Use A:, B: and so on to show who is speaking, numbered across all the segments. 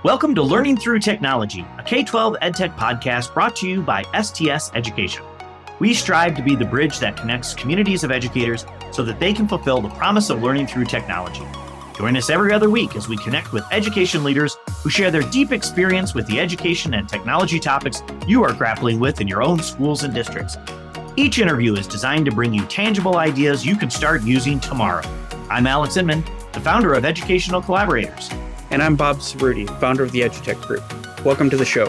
A: Welcome to Learning Through Technology, a K-12 EdTech podcast brought to you by STS Education. We strive to be the bridge that connects communities of educators so that they can fulfill the promise of learning through technology. Join us every other week as we connect with education leaders who share their deep experience with the education and technology topics you are grappling with in your own schools and districts. Each interview is designed to bring you tangible ideas you can start using tomorrow. I'm Alex Inman, the founder of Educational Collaborators.
B: And I'm Bob Cerruti, founder of the EdTech Group. Welcome to the show.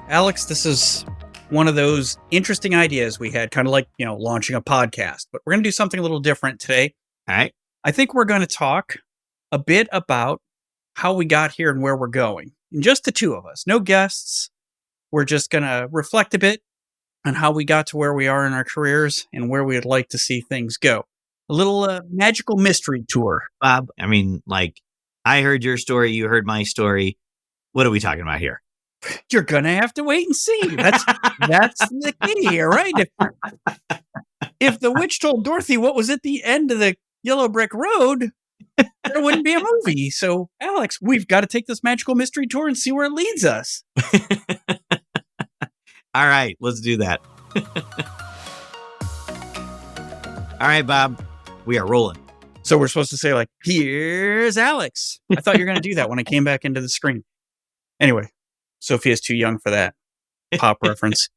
B: Alex, this is one of those interesting ideas we had, kind of like, launching a podcast. But we're going to do something a little different today.
A: All right.
B: I think we're going to talk a bit about how we got here and where we're going. And just the two of us, no guests. We're just going to reflect a bit on how we got to where we are in our careers and where we'd like to see things go. A little magical mystery tour.
A: Bob, I heard your story, you heard my story. What are we talking about here?
B: You're going to have to wait and see. That's the key here, right? If the witch told Dorothy what was at the end of the yellow brick road, there wouldn't be a movie. So, Alex, we've got to take this magical mystery tour and see where it leads us.
A: All right, let's do that. All right, Bob. We are rolling.
B: So we're supposed to say here's Alex. I thought you were going to do that when I came back into the screen. Anyway, Sophia's too young for that pop reference.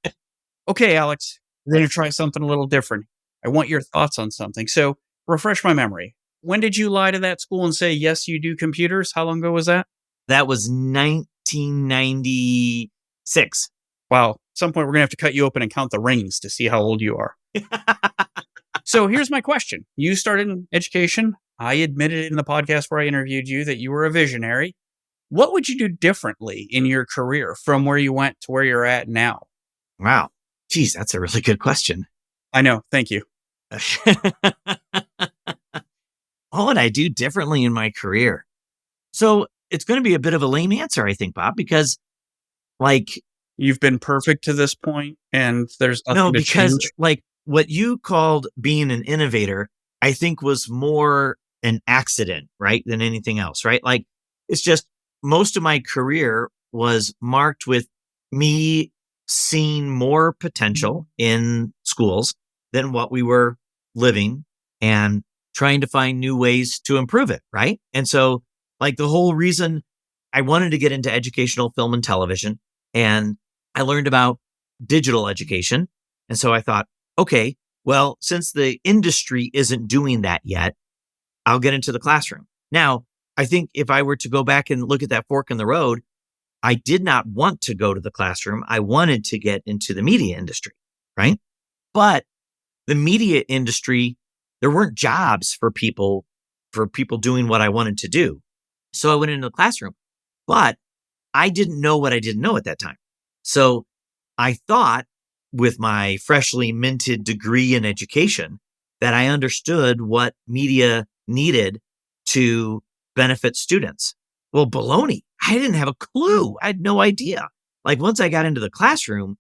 B: Okay, Alex, we're going to try something a little different. I want your thoughts on something. So refresh my memory. When did you lie to that school and say, yes, you do computers? How long ago was that?
A: That was 1996.
B: Wow. At some point, we're going to have to cut you open and count the rings to see how old you are. So here's my question. You started in education. I admitted in the podcast where I interviewed you that you were a visionary. What would you do differently in your career from where you went to where you're at now?
A: Wow. Geez, that's a really good question.
B: I know. Thank you.
A: What would I do differently in my career? So it's going to be a bit of a lame answer, I think, Bob, because
B: you've been perfect to this point and there's nothing to change.
A: What you called being an innovator, I think was more an accident, right, than anything else, right? It's just most of my career was marked with me seeing more potential in schools than what we were living and trying to find new ways to improve it, right? And so, the whole reason I wanted to get into educational film and television, and I learned about digital education. And so I thought, okay, well, since the industry isn't doing that yet, I'll get into the classroom. Now, I think if I were to go back and look at that fork in the road, I did not want to go to the classroom. I wanted to get into the media industry, right? But the media industry, there weren't jobs for people doing what I wanted to do. So I went into the classroom, but I didn't know what I didn't know at that time. So I thought, with my freshly minted degree in education, that I understood what media needed to benefit students. Well, baloney. I didn't have a clue. I had no idea. Once I got into the classroom,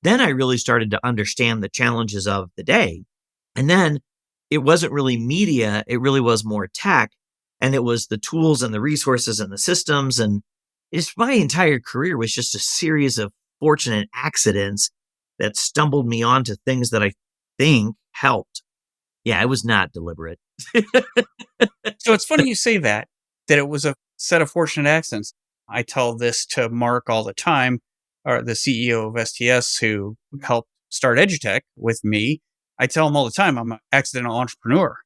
A: then I really started to understand the challenges of the day. And then it wasn't really media. It really was more tech. And it was the tools and the resources and the systems. And my entire career was just a series of fortunate accidents that stumbled me onto things that I think helped. Yeah, it was not deliberate.
B: So it's funny you say that it was a set of fortunate accidents. I tell this to Mark all the time, or the CEO of STS who helped start EdTech with me. I tell him all the time, I'm an accidental entrepreneur.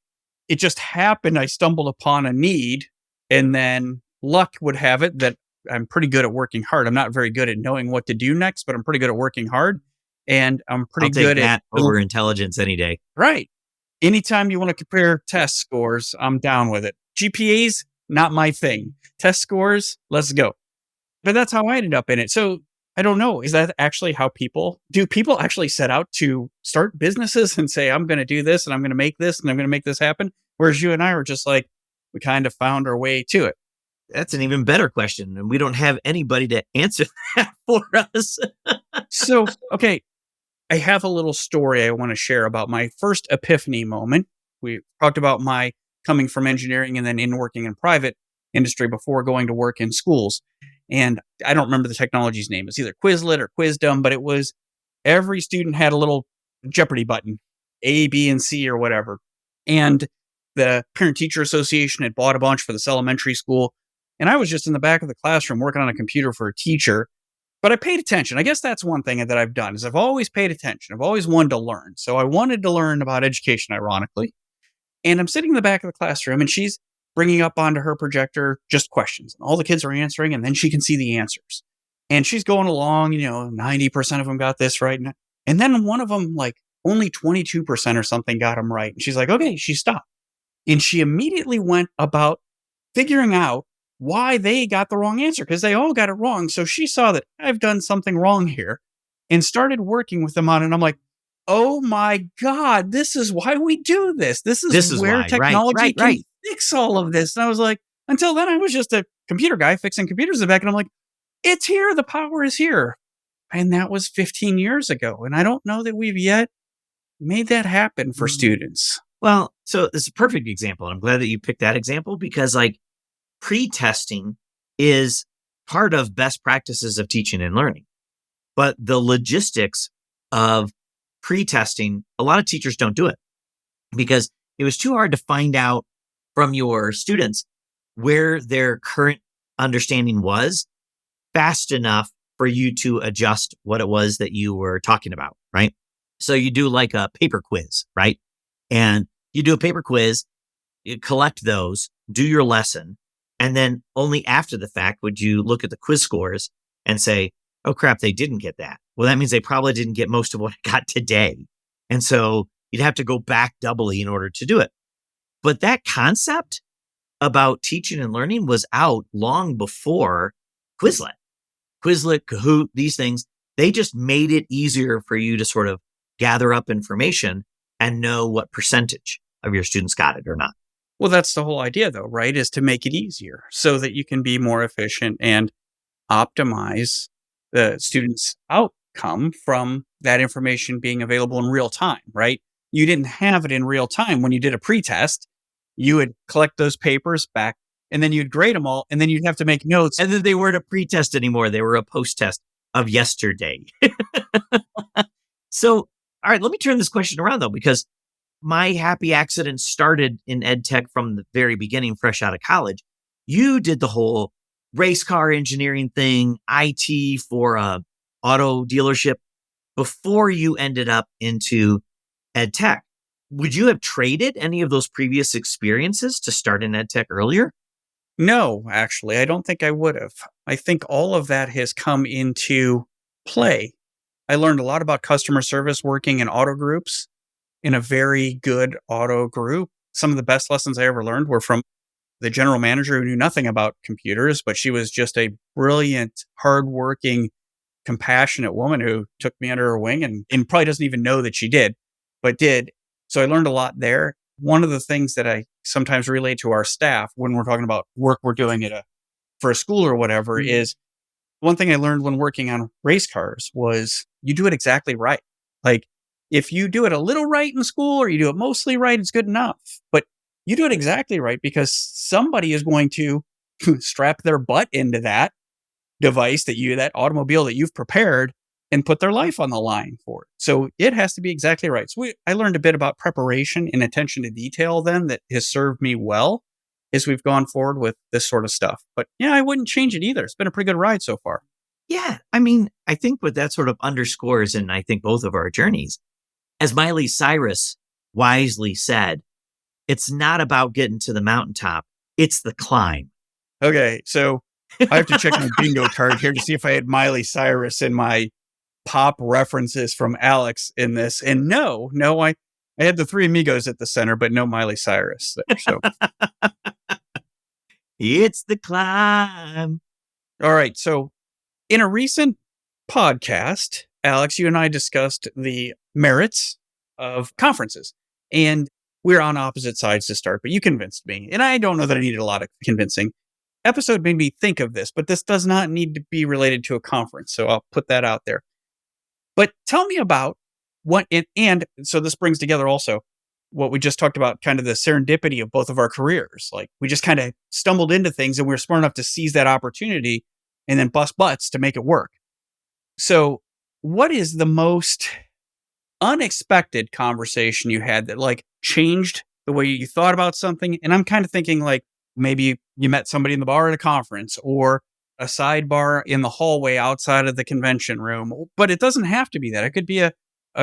B: It just happened. I stumbled upon a need, and then luck would have it that I'm pretty good at working hard. I'm not very good at knowing what to do next, but I'm pretty good at working hard. And I'm pretty good at
A: over intelligence any day.
B: Right. Anytime you want to compare test scores, I'm down with it. GPAs, not my thing. Test scores, let's go. But that's how I ended up in it. So I don't know. Is that actually how people actually set out to start businesses and say, I'm going to do this and I'm going to make this and I'm going to make this happen? Whereas you and I were just we kind of found our way to it.
A: That's an even better question. And we don't have anybody to answer that for us.
B: So, okay. I have a little story I want to share about my first epiphany moment. We talked about my coming from engineering and then in working in private industry before going to work in schools. And I don't remember the technology's name. It's either Quizlet or Quizdom, but it was every student had a little Jeopardy button, A, B, and C or whatever. And the Parent Teacher Association had bought a bunch for this elementary school. And I was just in the back of the classroom working on a computer for a teacher. But I paid attention. I guess that's one thing that I've done is I've always paid attention. I've always wanted to learn. So I wanted to learn about education, ironically. And I'm sitting in the back of the classroom and she's bringing up onto her projector just questions. And all the kids are answering and then she can see the answers. And she's going along, 90% of them got this right. And then one of them, like only 22% or something got them right. And she's like, okay, she stopped. And she immediately went about figuring out why they got the wrong answer because they all got it wrong. So she saw that I've done something wrong here and started working with them on it. And I'm like, oh my God, this is why we do this. This is where
A: why,
B: technology can
A: right.
B: fix all of this. And I was like, until then, I was just a computer guy fixing computers in the back. And I'm like, it's here. The power is here. And that was 15 years ago. And I don't know that we've yet made that happen for students.
A: Well, so this is a perfect example. I'm glad that you picked that example because like pre-testing is part of best practices of teaching and learning. But the logistics of pre-testing, a lot of teachers don't do it because it was too hard to find out from your students where their current understanding was fast enough for you to adjust what it was that you were talking about, right? So you do like a paper quiz, right? And you do a paper quiz, you collect those, do your lesson, and then only after the fact would you look at the quiz scores and say, oh crap, they didn't get that. Well, that means they probably didn't get most of what I got today. And so you'd have to go back doubly in order to do it. But that concept about teaching and learning was out long before Quizlet. Quizlet, Kahoot, these things, they just made it easier for you to sort of gather up information and know what percentage of your students got it or not.
B: Well, that's the whole idea, though, right? Is to make it easier so that you can be more efficient and optimize the student's outcome from that information being available in real time, right? You didn't have it in real time when you did a pretest. You would collect those papers back and then you'd grade them all and then you'd have to make notes.
A: And then they weren't a pretest anymore. They were a post-test of yesterday. So, all right, let me turn this question around though, because my happy accident started in EdTech from the very beginning, fresh out of college. You did the whole race car engineering thing, IT for a auto dealership before you ended up into EdTech. Would you have traded any of those previous experiences to start in EdTech earlier?
B: No, actually, I don't think I would have. I think all of that has come into play. I learned a lot about customer service working in auto groups, in a very good auto group. Some of the best lessons I ever learned were from the general manager who knew nothing about computers, but she was just a brilliant, hardworking, compassionate woman who took me under her wing and probably doesn't even know that she did, but did. So I learned a lot there. One of the things that I sometimes relate to our staff when we're talking about work we're doing for a school or whatever is one thing I learned when working on race cars was you do it exactly right. Like if you do it a little right in school or you do it mostly right, it's good enough. But you do it exactly right because somebody is going to strap their butt into that device that automobile that you've prepared and put their life on the line for it. So it has to be exactly right. So I learned a bit about preparation and attention to detail then that has served me well as we've gone forward with this sort of stuff. But yeah, I wouldn't change it either. It's been a pretty good ride so far.
A: Yeah. I mean, I think what that sort of underscores, and I think both of our journeys, as Miley Cyrus wisely said, it's not about getting to the mountaintop. It's the climb.
B: Okay. So I have to check my bingo card here to see if I had Miley Cyrus in my pop references from Alex in this. And no, I had the Three Amigos at the center, but no Miley Cyrus there. So
A: it's the climb.
B: All right. So in a recent podcast, Alex, you and I discussed the merits of conferences. And we're on opposite sides to start, but you convinced me. And I don't know that I needed a lot of convincing. Episode made me think of this, but this does not need to be related to a conference. So I'll put that out there. But tell me about what and so this brings together also what we just talked about, kind of the serendipity of both of our careers. Like we just kind of stumbled into things and we were smart enough to seize that opportunity and then bust butts to make it work. So, what is the most unexpected conversation you had that like changed the way you thought about something? And I'm kind of thinking like maybe you met somebody in the bar at a conference or a sidebar in the hallway outside of the convention room. But it doesn't have to be that. It could be a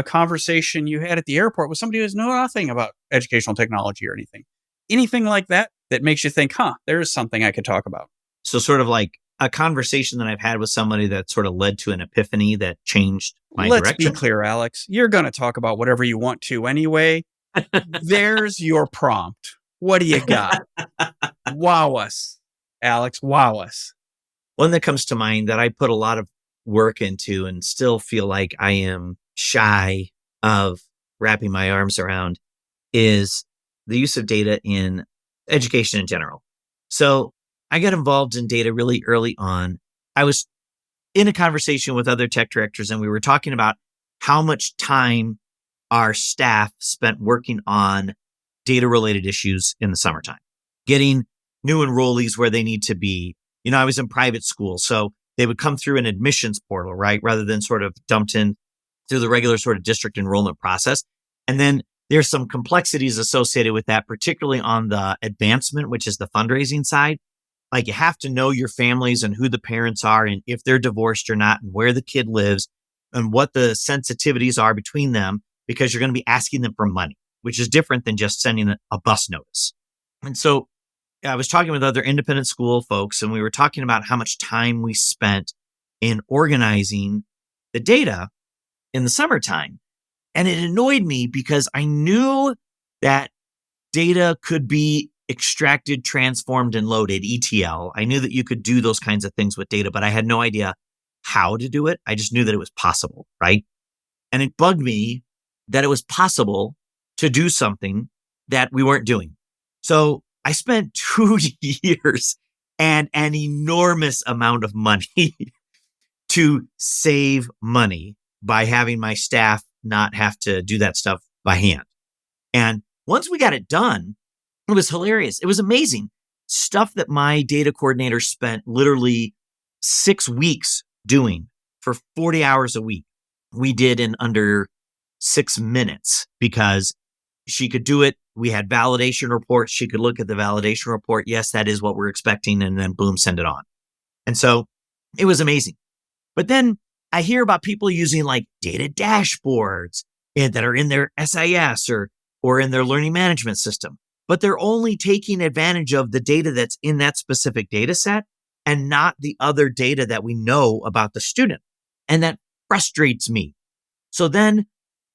B: conversation you had at the airport with somebody who knows nothing about educational technology or anything. Anything like that that makes you think, there is something I could talk about.
A: So sort of like a conversation that I've had with somebody that sort of led to an epiphany that changed my
B: Let's be
A: direction.
B: clear, Alex. You're going to talk about whatever you want to anyway. There's your prompt. What do you got? Wow us, Alex. Wow us.
A: One that comes to mind that I put a lot of work into and still feel like I am shy of wrapping my arms around is the use of data in education in general. So I got involved in data really early on. I was in a conversation with other tech directors and we were talking about how much time our staff spent working on data related issues in the summertime, getting new enrollees where they need to be. I was in private school, so they would come through an admissions portal, right? Rather than sort of dumped in through the regular sort of district enrollment process. And then there's some complexities associated with that, particularly on the advancement, which is the fundraising side. Like you have to know your families and who the parents are and if they're divorced or not and where the kid lives and what the sensitivities are between them, because you're going to be asking them for money, which is different than just sending a bus notice. And so I was talking with other independent school folks and we were talking about how much time we spent in organizing the data in the summertime. And it annoyed me because I knew that data could be extracted, transformed, and loaded, ETL. I knew that you could do those kinds of things with data, but I had no idea how to do it. I just knew that it was possible, right? And it bugged me that it was possible to do something that we weren't doing. So I spent 2 years and an enormous amount of money to save money by having my staff not have to do that stuff by hand. And once we got it done, it was hilarious. It was amazing. Stuff that my data coordinator spent literally 6 weeks doing for 40 hours a week. We did in under 6 minutes because she could do it. We had validation reports. She could look at the validation report. Yes, that is what we're expecting. And then boom, send it on. And so it was amazing. But then I hear about people using like data dashboards that are in their SIS or in their learning management system, but they're only taking advantage of the data that's in that specific data set and not the other data that we know about the student. And that frustrates me. So then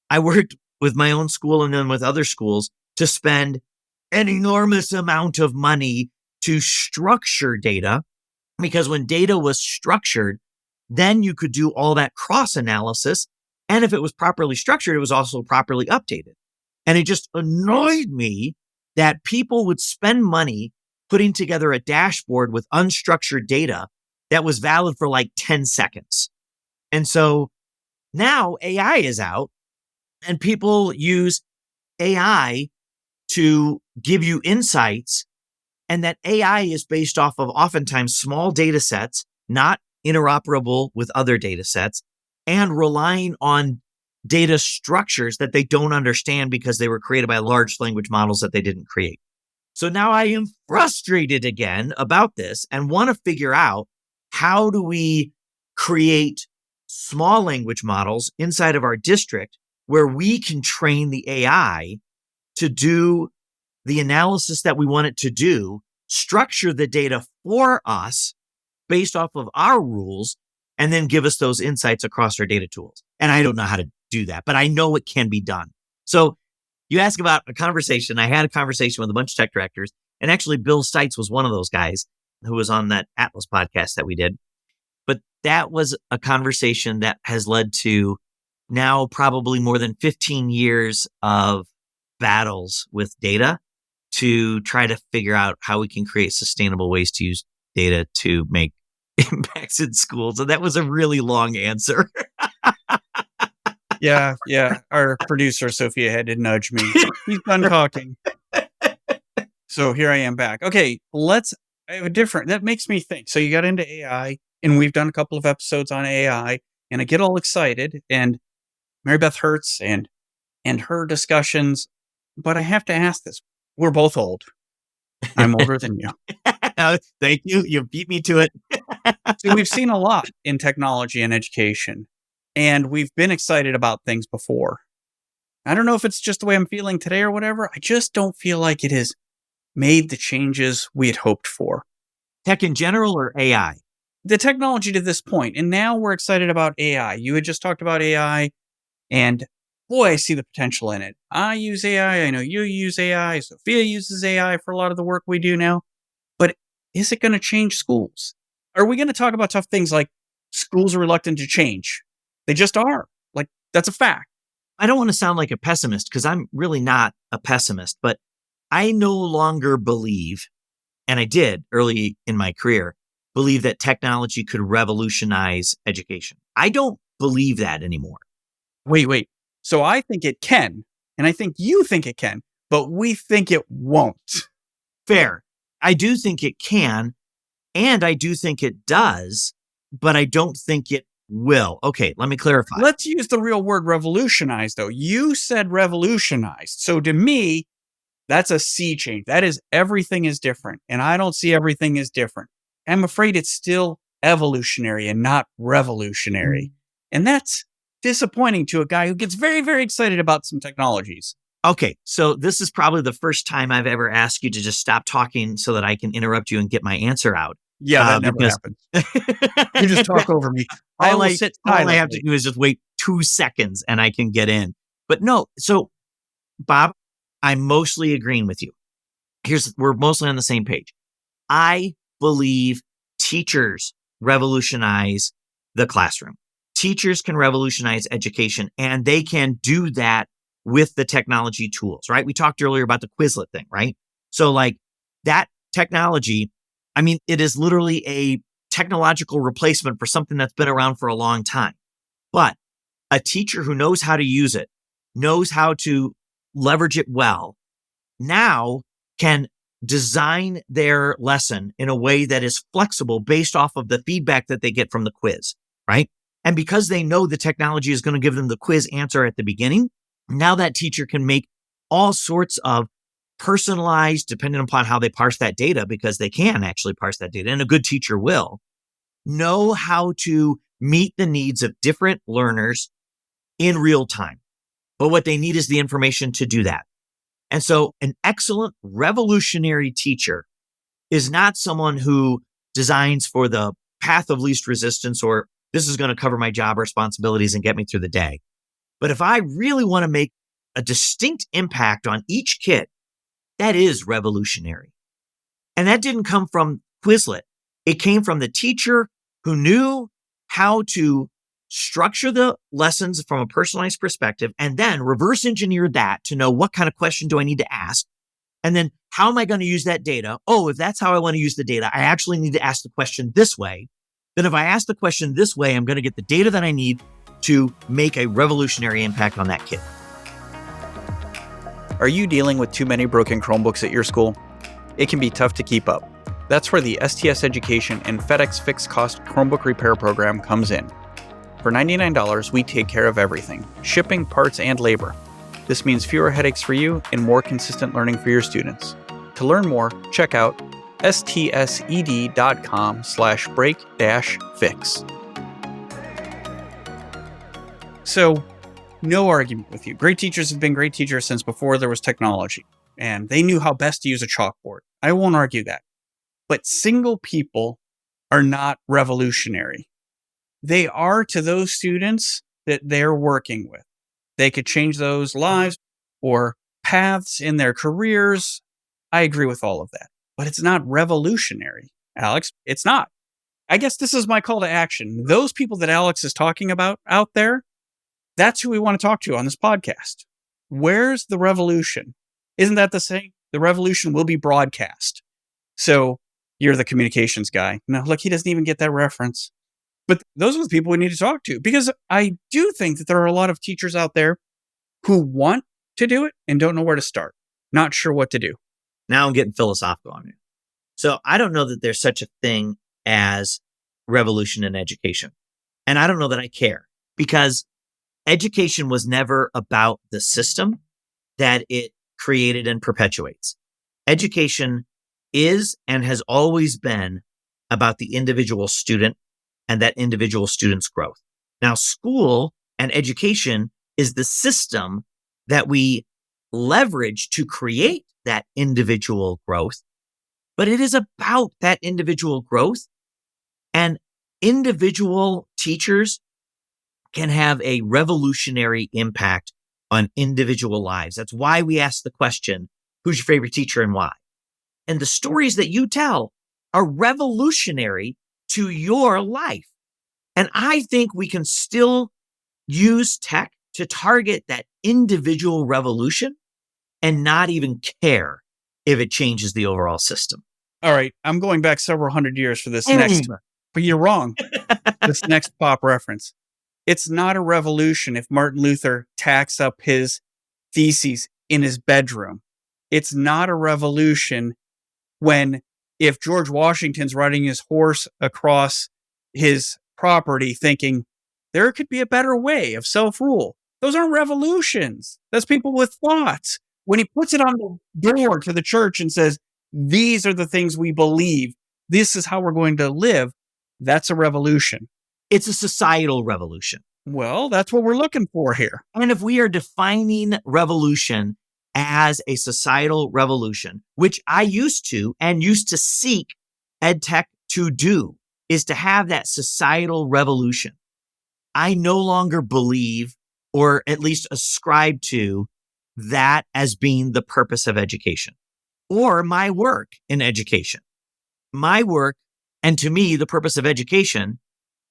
A: I worked with my own school and then with other schools to spend an enormous amount of money to structure data, because when data was structured, then you could do all that cross analysis. And if it was properly structured, it was also properly updated. And it just annoyed me that people would spend money putting together a dashboard with unstructured data that was valid for like 10 seconds. And so now AI is out and people use AI to give you insights. And that AI is based off of oftentimes small data sets, not interoperable with other data sets, and relying on data structures that they don't understand because they were created by large language models that they didn't create. So now I am frustrated again about this and want to figure out, how do we create small language models inside of our district where we can train the AI to do the analysis that we want it to do, structure the data for us based off of our rules, and then give us those insights across our data tools. And I don't know how to do that, but I know it can be done. So you ask about a conversation. I had a conversation with a bunch of tech directors, and actually Bill Stites was one of those guys who was on that Atlas podcast that we did. But that was a conversation that has led to now probably more than 15 years of battles with data to try to figure out how we can create sustainable ways to use data to make impacts in schools. And that was a really long answer.
B: Yeah, yeah. Our producer, Sophia, had to nudge me. He's done talking. So here I am back. Okay, I have a different, that makes me think. So you got into AI, and we've done a couple of episodes on AI, and I get all excited, and Mary Beth Hertz and her discussions. But I have to ask this. We're both old. I'm older than you.
A: Thank you. You beat me to it.
B: So we've seen a lot in technology and education, and we've been excited about things before. I don't know if it's just the way I'm feeling today or whatever. I just don't feel like it has made the changes we had hoped for.
A: Tech in general or AI?
B: The technology to this point, and now we're excited about AI. You had just talked about AI, and boy, I see the potential in it. I use AI. I know you use AI. Sophia uses AI for a lot of the work we do now. But is it going to change schools? Are we going to talk about tough things like schools are reluctant to change? They just are. Like, that's a fact.
A: I don't want to sound like a pessimist because I'm really not a pessimist, but I no longer believe, and I did early in my career, believe that technology could revolutionize education. I don't believe that anymore.
B: Wait. So I think it can, and I think you think it can, but we think it won't.
A: Fair. I do think it can, and I do think it does, but I don't think it will. Okay, let me clarify.
B: Let's use the real word revolutionize, though. You said revolutionized. So to me, that's a sea change. That is, everything is different. And I don't see everything as different. I'm afraid it's still evolutionary and not revolutionary. And that's disappointing to a guy who gets very, very excited about some technologies.
A: Okay, so this is probably the first time I've ever asked you to just stop talking so that I can interrupt you and get my answer out.
B: Yeah, that never happens. You just talk over me.
A: All I have to do is just wait 2 seconds and I can get in. But no, so Bob, I'm mostly agreeing with you. We're mostly on the same page. I believe teachers revolutionize the classroom. Teachers can revolutionize education, and they can do that with the technology tools, right? We talked earlier about the Quizlet thing, right? So like that technology, I mean, it is literally a technological replacement for something that's been around for a long time. But a teacher who knows how to use it, knows how to leverage it well, now can design their lesson in a way that is flexible based off of the feedback that they get from the quiz, right? And because they know the technology is going to give them the quiz answer at the beginning, now that teacher can make all sorts of personalized, depending upon how they parse that data, because they can actually parse that data, and a good teacher will know how to meet the needs of different learners in real time. But what they need is the information to do that. And so an excellent revolutionary teacher is not someone who designs for the path of least resistance or this is going to cover my job responsibilities and get me through the day. But if I really want to make a distinct impact on each kid, that is revolutionary. And that didn't come from Quizlet. It came from the teacher who knew how to structure the lessons from a personalized perspective and then reverse engineer that to know what kind of question do I need to ask? And then how am I going to use that data? Oh, if that's how I want to use the data, I actually need to ask the question this way. Then if I ask the question this way, I'm going to get the data that I need to make a revolutionary impact on that kid.
B: Are you dealing with too many broken Chromebooks at your school? It can be tough to keep up. That's where the STS Education and FedEx Fixed Cost Chromebook Repair Program comes in. For $99, we take care of everything, shipping, parts, and labor. This means fewer headaches for you and more consistent learning for your students. To learn more, check out stsed.com/break-fix. So, no argument with you. Great teachers have been great teachers since before there was technology, and they knew how best to use a chalkboard. I won't argue that. But single people are not revolutionary. They are to those students that they're working with. They could change those lives or paths in their careers. I agree with all of that. But it's not revolutionary, Alex. It's not. I guess this is my call to action. Those people that Alex is talking about out there, that's who we want to talk to on this podcast. Where's the revolution? Isn't that the same? The revolution will be broadcast. So you're the communications guy. No, look, he doesn't even get that reference. But those are the people we need to talk to, because I do think that there are a lot of teachers out there who want to do it and don't know where to start, not sure what to do.
A: Now I'm getting philosophical on you. So I don't know that there's such a thing as revolution in education. And I don't know that I care, because education was never about the system that it created and perpetuates. Education is and has always been about the individual student and that individual student's growth. Now, school and education is the system that we leverage to create that individual growth, but it is about that individual growth, and individual teachers can have a revolutionary impact on individual lives. That's why we ask the question, who's your favorite teacher and why? And the stories that you tell are revolutionary to your life. And I think we can still use tech to target that individual revolution and not even care if it changes the overall system.
B: All right, I'm going back several hundred years for this
A: Boom.
B: next, but you're wrong. This next pop reference. It's not a revolution if Martin Luther tacks up his theses in his bedroom. It's not a revolution if George Washington's riding his horse across his property thinking there could be a better way of self-rule. Those aren't revolutions. That's people with thoughts. When he puts it on the door to the church and says, these are the things we believe, this is how we're going to live, that's a revolution.
A: It's a societal revolution.
B: Well, that's what we're looking for here.
A: And if we are defining revolution as a societal revolution, which I used to seek EdTech to do, is to have that societal revolution. I no longer believe, or at least ascribe to, that as being the purpose of education or my work in education. My work, and to me, the purpose of education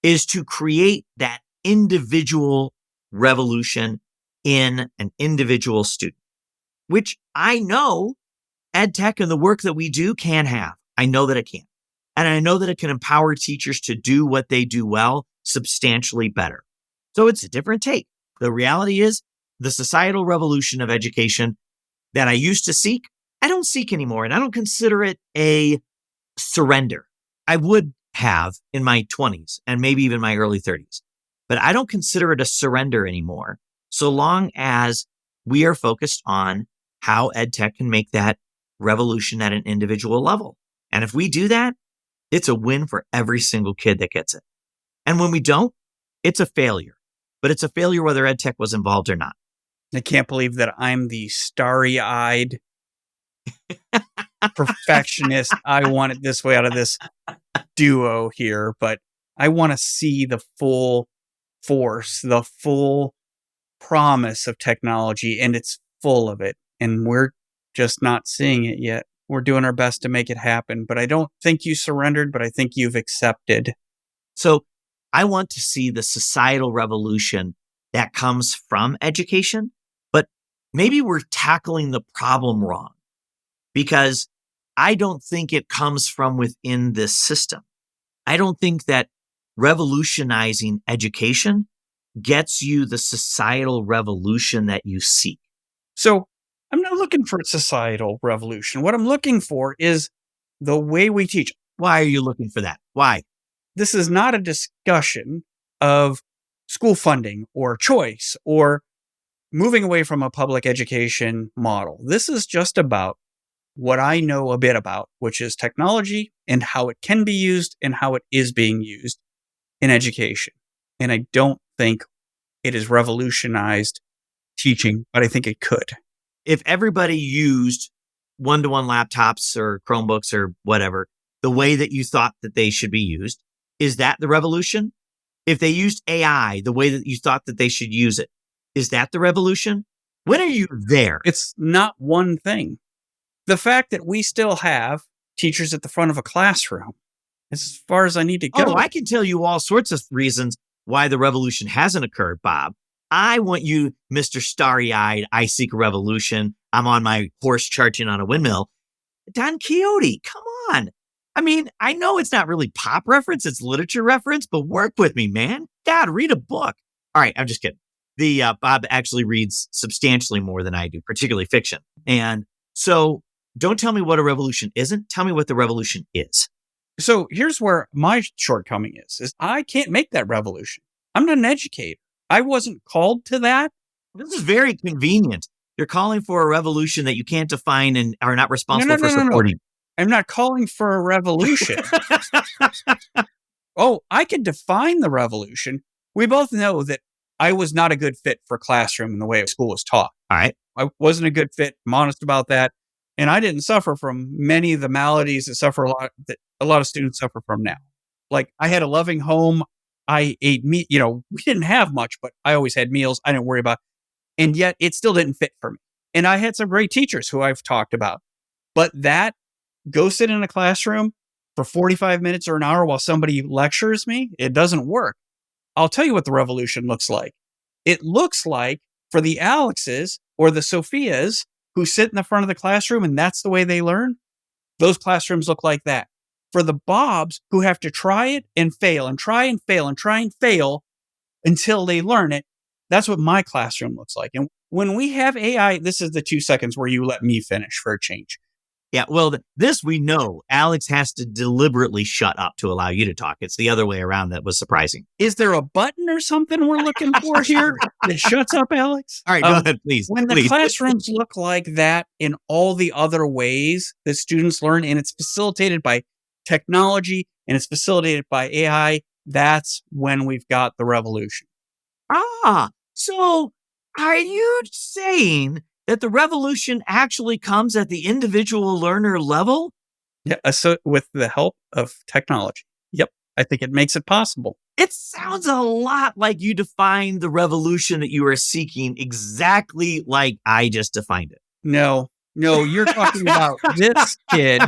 A: is to create that individual revolution in an individual student, which I know EdTech and the work that we do can have. I know that it can. And I know that it can empower teachers to do what they do well substantially better. So it's a different take. The reality is the societal revolution of education that I used to seek, I don't seek anymore. And I don't consider it a surrender. I would have in my 20s and maybe even my early 30s, but I don't consider it a surrender anymore, so long as we are focused on how EdTech can make that revolution at an individual level. And if we do that, it's a win for every single kid that gets it. And when we don't, it's a failure. But it's a failure whether EdTech was involved or not.
B: I can't believe that I'm the starry-eyed perfectionist. I want it this way out of this duo here, but I want to see the full force, the full promise of technology, and it's full of it. And we're just not seeing it yet. We're doing our best to make it happen, but I don't think you surrendered, but I think you've accepted.
A: So I want to see the societal revolution that comes from education, but maybe we're tackling the problem wrong, because I don't think it comes from within this system. I don't think that revolutionizing education gets you the societal revolution that you seek.
B: So I'm not looking for a societal revolution. What I'm looking for is the way we teach.
A: Why are you looking for that? Why?
B: This is not a discussion of school funding or choice or moving away from a public education model. This is just about what I know a bit about, which is technology and how it can be used and how it is being used in education. And I don't think it has revolutionized teaching, but I think it could.
A: If everybody used one-to-one laptops or Chromebooks or whatever, the way that you thought that they should be used, is that the revolution? If they used AI the way that you thought that they should use it, is that the revolution? When are you there?
B: It's not one thing. The fact that we still have teachers at the front of a classroom is as far as I need to go.
A: Oh, I can tell you all sorts of reasons why the revolution hasn't occurred, Bob. I want you, Mr. Starry-Eyed, I seek a revolution. I'm on my horse charging on a windmill. Don Quixote, come on. I mean, I know it's not really pop reference, it's literature reference, but work with me, man. God, read a book. All right, I'm just kidding. The Bob actually reads substantially more than I do, particularly fiction. And so don't tell me what a revolution isn't. Tell me what the revolution is.
B: So here's where my shortcoming is I can't make that revolution. I'm not an educator. I wasn't called to that.
A: This is very convenient. You're calling for a revolution that you can't define and are not
B: No,
A: responsible
B: no,
A: for
B: no, no, no.
A: supporting.
B: I'm not calling for a revolution. Oh, I can define the revolution. We both know that I was not a good fit for classroom and the way school was taught.
A: All right.
B: I wasn't a good fit. I'm honest about that. And I didn't suffer from many of the maladies that a lot of students suffer from now. Like I had a loving home. I ate meat. We didn't have much, but I always had meals. I didn't worry about, and yet it still didn't fit for me. And I had some great teachers who I've talked about, but that go sit in a classroom for 45 minutes or an hour while somebody lectures me, it doesn't work. I'll tell you what the revolution looks like. It looks like for the Alexes or the Sophias who sit in the front of the classroom and that's the way they learn, those classrooms look like that. For the Bobs who have to try it and fail and try and fail and try and fail until they learn it, that's what my classroom looks like. And when we have AI, this is the 2 seconds where you let me finish for a change.
A: Yeah, well, this we know. Alex has to deliberately shut up to allow you to talk. It's the other way around that was surprising.
B: Is there a button or something we're looking for here that shuts up Alex?
A: All right, go ahead, please.
B: When the classrooms look like that in all the other ways that students learn, and it's facilitated by technology and it's facilitated by AI, that's when we've got the revolution.
A: So are you saying that the revolution actually comes at the individual learner level?
B: Yeah, so with the help of technology. Yep, I think it makes it possible.
A: It sounds a lot like you defined the revolution that you are seeking exactly like I just defined it.
B: No, you're talking about this kid.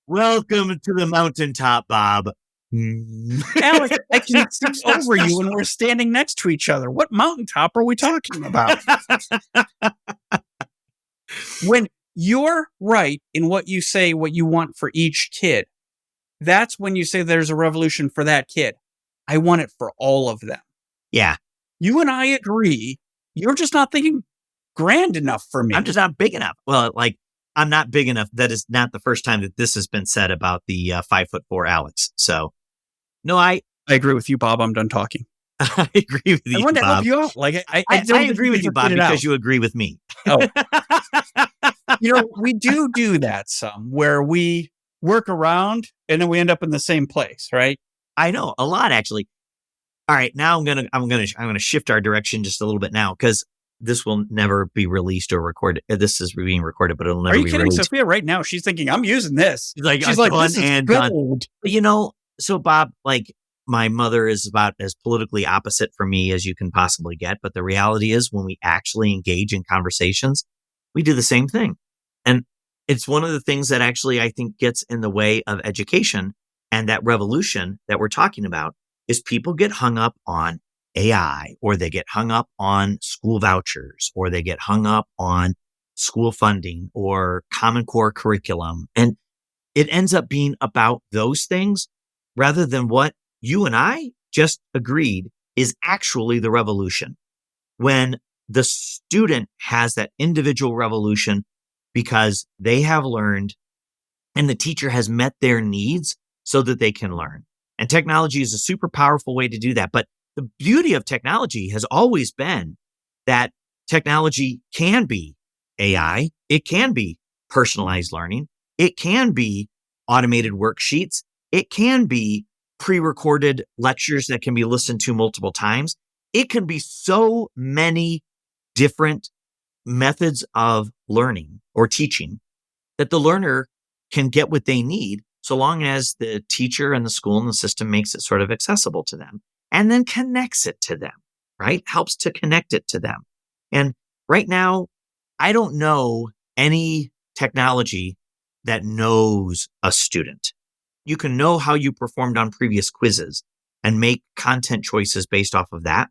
A: Welcome to the mountaintop, Bob.
B: Alex, I can see over you when we're standing next to each other. What mountaintop are we talking about? When you're right in what you say, what you want for each kid, that's when you say there's a revolution for that kid. I want it for all of them.
A: Yeah.
B: You and I agree. You're just not thinking grand enough for me.
A: I'm just not big enough. Well, I'm not big enough. That is not the first time that this has been said about the 5'4" Alex. So, no, I
B: agree with you, Bob. I'm done talking.
A: I agree with you,
B: I wanted
A: Bob.
B: to help you out.
A: I agree with you, Bob, because you agree with me.
B: Oh. We do that some where we work around and then we end up in the same place, right?
A: I know a lot, actually. All right, now I'm gonna shift our direction just a little bit now because this will never be released or recorded. This is being recorded, but it'll never be released.
B: Are you kidding, Sophia? Right now, she's thinking I'm using this.
A: She's like, this is gold. So Bob, my mother is about as politically opposite from me as you can possibly get. But the reality is when we actually engage in conversations, we do the same thing. And it's one of the things that actually I think gets in the way of education and that revolution that we're talking about is people get hung up on AI or they get hung up on school vouchers or they get hung up on school funding or Common Core curriculum. And it ends up being about those things rather than what you and I just agreed is actually the revolution. When the student has that individual revolution because they have learned and the teacher has met their needs so that they can learn. And technology is a super powerful way to do that. But the beauty of technology has always been that technology can be AI. It can be personalized learning. It can be automated worksheets. It can be pre-recorded lectures that can be listened to multiple times. It can be so many different methods of learning or teaching that the learner can get what they need so long as the teacher and the school and the system makes it sort of accessible to them and then connects it to them, right? Helps to connect it to them. And right now, I don't know any technology that knows a student. You can know how you performed on previous quizzes and make content choices based off of that,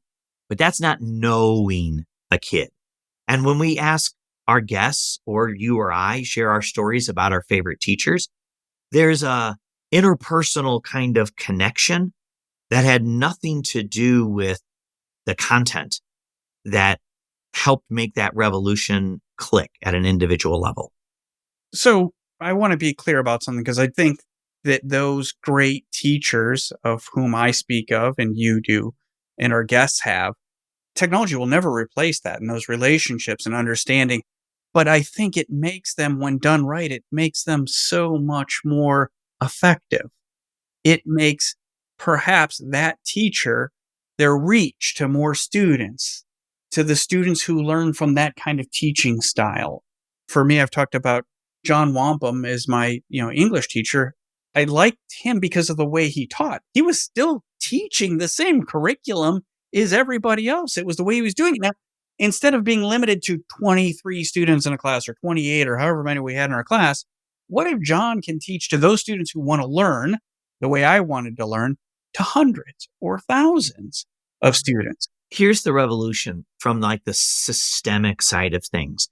A: but that's not knowing a kid. And when we ask our guests or you or I share our stories about our favorite teachers, there's a interpersonal kind of connection that had nothing to do with the content that helped make that revolution click at an individual level.
B: So I want to be clear about something, because I think that those great teachers of whom I speak of and you do and our guests have, technology will never replace that and those relationships and understanding. But I think it makes them, when done right, it makes them so much more effective. It makes perhaps that teacher, their reach to more students, to the students who learn from that kind of teaching style. For me, I've talked about John Wampum as my, English teacher. I liked him because of the way he taught. He was still teaching the same curriculum as everybody else. It was the way he was doing it. Now, instead of being limited to 23 students in a class or 28 or however many we had in our class, what if John can teach to those students who want to learn the way I wanted to learn, to hundreds or thousands of students?
A: Here's the revolution from like the systemic side of things.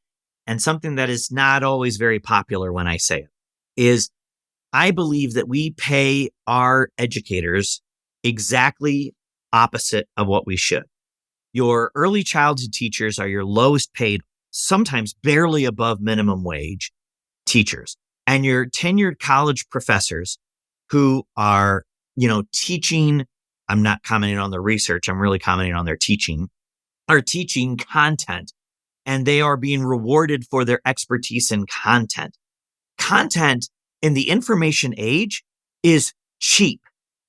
A: And something that is not always very popular when I say it is I believe that we pay our educators exactly opposite of what we should. Your early childhood teachers are your lowest paid, sometimes barely above minimum wage teachers. And your tenured college professors who are, teaching, I'm not commenting on the research, I'm really commenting on their teaching, are teaching content, and they are being rewarded for their expertise in content. Content in the information age is cheap.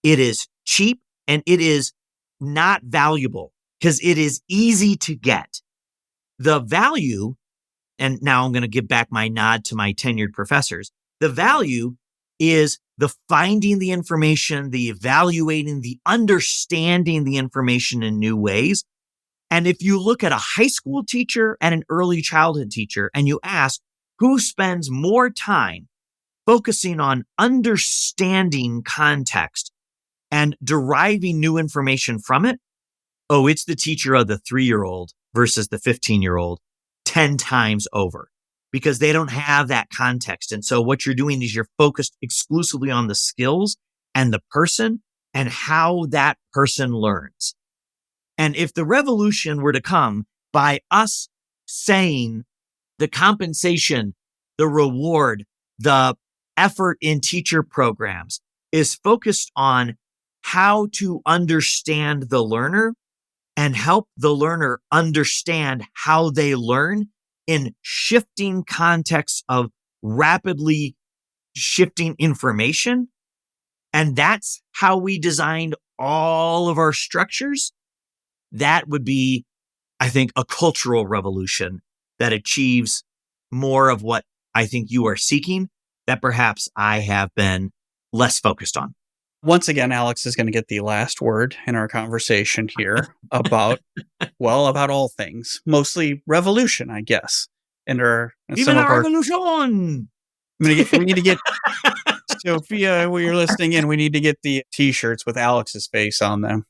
A: It is cheap and it is not valuable because it is easy to get. The value, and now I'm going to give back my nod to my tenured professors, the value is the finding the information, the evaluating, the understanding the information in new ways. And if you look at a high school teacher and an early childhood teacher and you ask who spends more time focusing on understanding context and deriving new information from it, oh, it's the teacher of the 3-year-old versus the 15-year-old 10 times over, because they don't have that context. And so what you're doing is you're focused exclusively on the skills and the person and how that person learns. And if the revolution were to come by us saying the compensation, the reward, the effort in teacher programs is focused on how to understand the learner and help the learner understand how they learn in shifting contexts of rapidly shifting information. And that's how we designed all of our structures. That would be, I think, a cultural revolution that achieves more of what I think you are seeking that perhaps I have been less focused on.
B: Once again, Alex is going to get the last word in our conversation here about all things, mostly revolution, I guess. And
A: Even our revolution.
B: We need to get Sophia, when you're listening in, we need to get the t-shirts with Alex's face on them.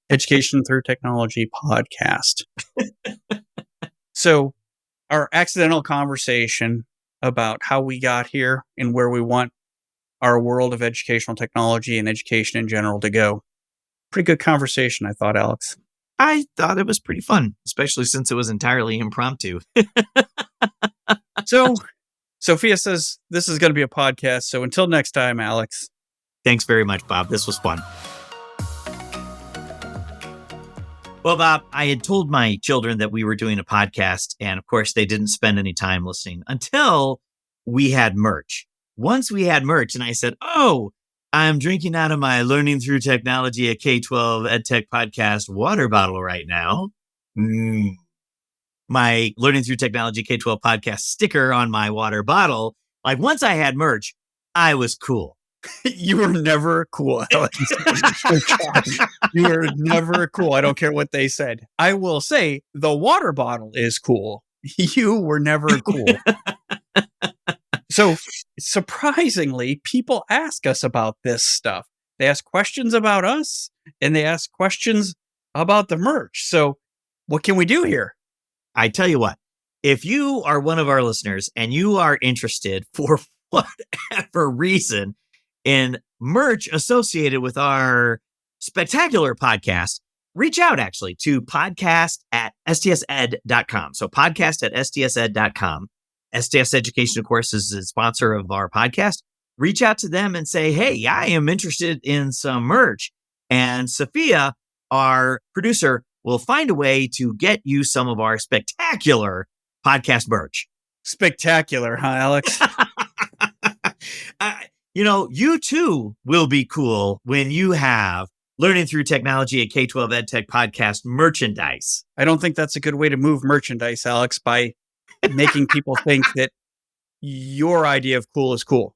B: Education Through Technology podcast. So our accidental conversation about how we got here and where we want our world of educational technology and education in general to go. Pretty good conversation, I thought, Alex.
A: I thought it was pretty fun, especially since it was entirely impromptu.
B: So Sophia says this is going to be a podcast. So until next time, Alex.
A: Thanks very much, Bob. This was fun. Well, Bob, I had told my children that we were doing a podcast, and of course, they didn't spend any time listening until we had merch. Once we had merch, and I said, oh, I'm drinking out of my Learning Through Technology, a K-12 EdTech podcast water bottle right now. My Learning Through Technology K-12 podcast sticker on my water bottle. Like, once I had merch, I was cool.
B: You were never cool, Alex. You were never cool. I don't care what they said. I will say the water bottle is cool. You were never cool. So surprisingly, people ask us about this stuff. They ask questions about us and they ask questions about the merch. So what can we do here?
A: I tell you what, if you are one of our listeners and you are interested for whatever reason, in merch associated with our spectacular podcast, reach out actually to podcast@stsed.com. So podcast@stsed.com. STS Education, of course, is the sponsor of our podcast. Reach out to them and say, hey, I am interested in some merch. And Sophia, our producer, will find a way to get you some of our spectacular podcast merch.
B: Spectacular, huh, Alex?
A: You too will be cool when you have Learning Through Technology at K-12 EdTech podcast merchandise.
B: I don't think that's a good way to move merchandise, Alex, by making people think that your idea of cool is cool.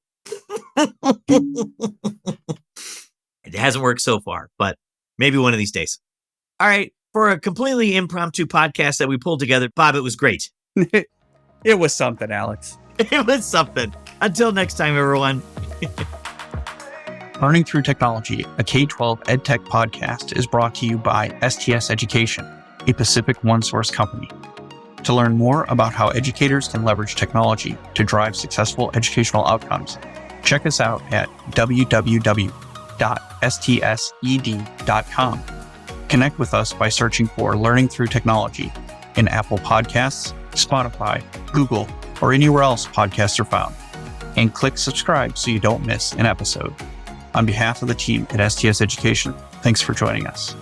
A: It hasn't worked so far, but maybe one of these days. All right. For a completely impromptu podcast that we pulled together, Bob, it was great.
B: It was something, Alex.
A: It was something. Until next time, everyone.
B: Learning Through Technology, a K-12 EdTech podcast, is brought to you by STS Education, a Pacific OneSource company. To learn more about how educators can leverage technology to drive successful educational outcomes, check us out at www.stsed.com. Connect with us by searching for Learning Through Technology in Apple Podcasts, Spotify, Google, or anywhere else podcasts are found. And click subscribe so you don't miss an episode. On behalf of the team at STS Education, thanks for joining us.